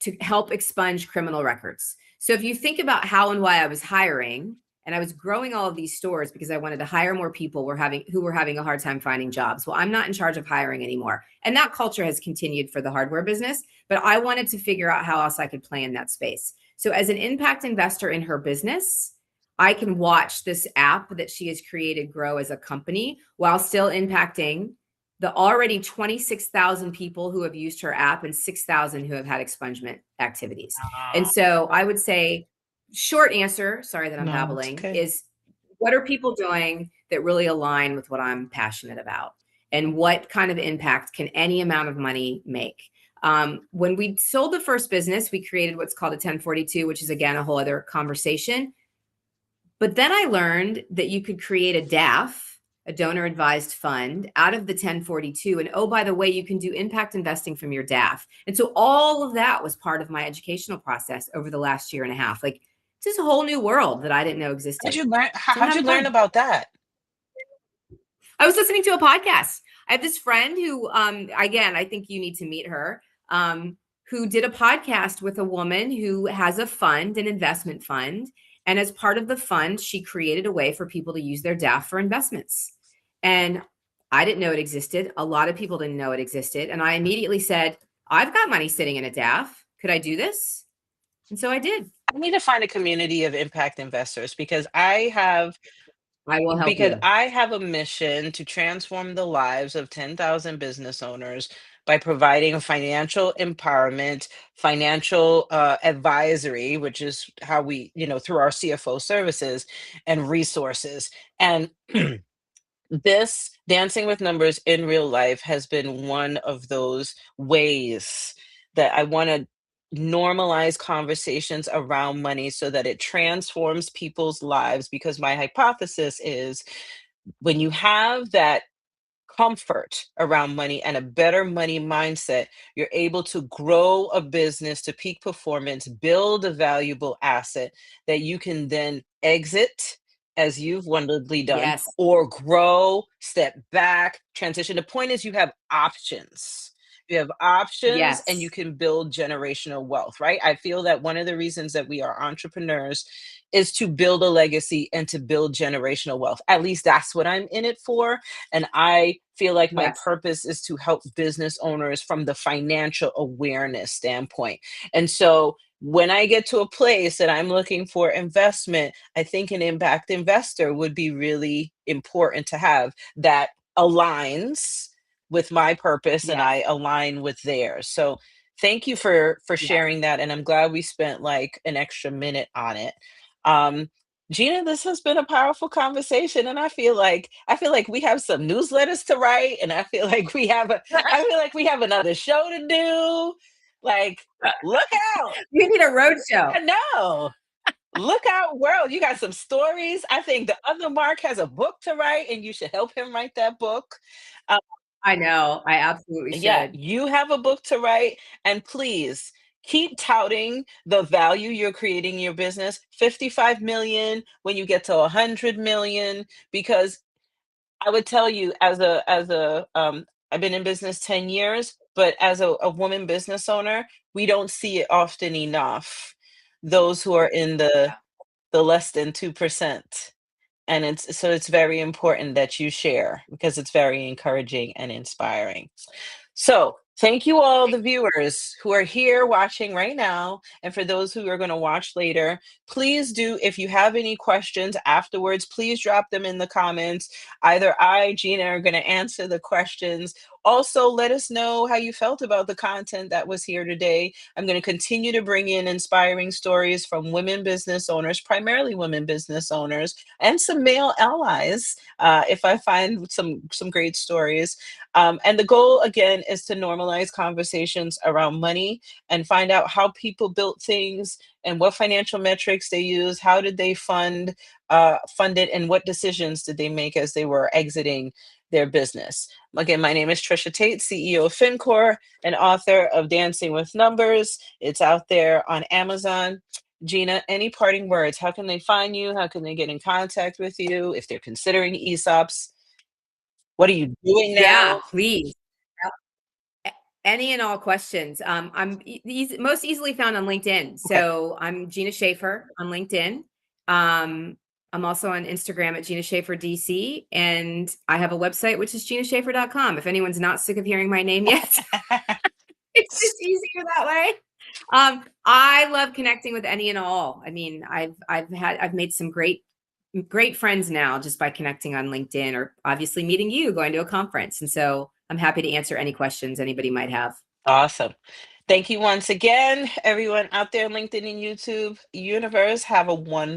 to help expunge criminal records. So if you think about how and why I was hiring, and I was growing all of these stores because I wanted to hire more people who were having a hard time finding jobs. Well, I'm not in charge of hiring anymore. And that culture has continued for the hardware business, but I wanted to figure out how else I could play in that space. So as an impact investor in her business, I can watch this app that she has created grow as a company while still impacting the already 26,000 people who have used her app and 6,000 who have had expungement activities. And so I would say, short answer, sorry that I'm no, it's babbling, okay. is what are people doing that really align with what I'm passionate about? and what kind of impact can any amount of money make. When we sold the first business, we created what's called a 1042, which is, again, a whole other conversation. But then I learned that you could create a DAF, a donor advised fund, out of the 1042. And oh, by the way, you can do impact investing from your DAF. And so all of that was part of my educational process over the last year and a half. Like, this is a whole new world that I didn't know How'd existed. you learn? So I'm How'd you having learn fun. about that? I was listening to a podcast. I have this friend who, again, I think you need to meet her, who did a podcast with a woman who has a fund, an investment fund. And as part of the fund, she created a way for people to use their DAF for investments. And I didn't know it existed. A lot of people didn't know it existed. And I immediately said, I've got money sitting in a DAF. Could I do this? And so I did. I need to find a community of impact investors I will help because you. I have a mission to transform the lives of 10,000 business owners by providing financial empowerment, financial advisory, which is how we, through our CFO services and resources. And this dancing with numbers in real life has been one of those ways that I want to normalize conversations around money so that it transforms people's lives. Because my hypothesis is when you have that comfort around money and a better money mindset, you're able to grow a business to peak performance, build a valuable asset that you can then exit as you've wonderfully done, Yes. or grow, step back, transition. The point is you have options. You have options and you Yes. can build generational wealth, right? I feel that one of the reasons that we are entrepreneurs is to build a legacy and to build generational wealth. At least that's what I'm in it for. And I feel like my Yes. purpose is to help business owners from the financial awareness standpoint. And so when I get to a place that I'm looking for investment, I think an impact investor would be really important to have that aligns with my purpose and Yes. I align with theirs. So thank you for Yes. sharing that. And I'm glad we spent like an extra minute on it. Um, Gina, this has been a powerful conversation, and I feel like we have some newsletters to write, and I feel like we have another show to do. Like, look out! You need a road show. I know. Look out, world! You got some stories. I think the other Mark has a book to write, and you should help him write that book. Uh, I know. I absolutely Yeah, should. you have a book to write, and please keep touting the value you're creating in your business. 55 million when you get to 100 million, because I would tell you I've been in business 10 years, but as a woman business owner, we don't see it often enough. Those who are in the less than 2%. And it's very important that you share because it's very encouraging and inspiring. So, thank you all the viewers who are here watching right now. And for those who are going to watch later, please do, if you have any questions afterwards, please drop them in the comments. Either I, Gina, are going to answer the questions. Also, let us know how you felt about the content that was here today. I'm going to continue to bring in inspiring stories from women business owners, primarily women business owners, and some male allies, if I find some great stories. And the goal, again, is to normalize conversations around money and find out how people built things and what financial metrics they use. How did they fund it, and what decisions did they make as they were exiting their business? Again, my name is Tricia Taitt, CEO of FinCore and author of Dancing with Numbers. It's out there on Amazon. Gina, any parting words? How can they find you? How can they get in contact with you if they're considering ESOPs? What are you doing Yeah, now? please. Any and all questions. I'm most easily found on LinkedIn. Okay. So I'm Gina Schaefer on LinkedIn. Um, I'm also on Instagram at Gina Schaefer DC, and I have a website which is ginaschaefer.com. If anyone's not sick of hearing my name yet, it's just easier that way. I love connecting with any and all. I mean, I've made some great friends now just by connecting on LinkedIn, or obviously meeting you, going to a conference. And so I'm happy to answer any questions anybody might have. Awesome. Thank you once again, everyone out there in LinkedIn and YouTube universe. Have a wonderful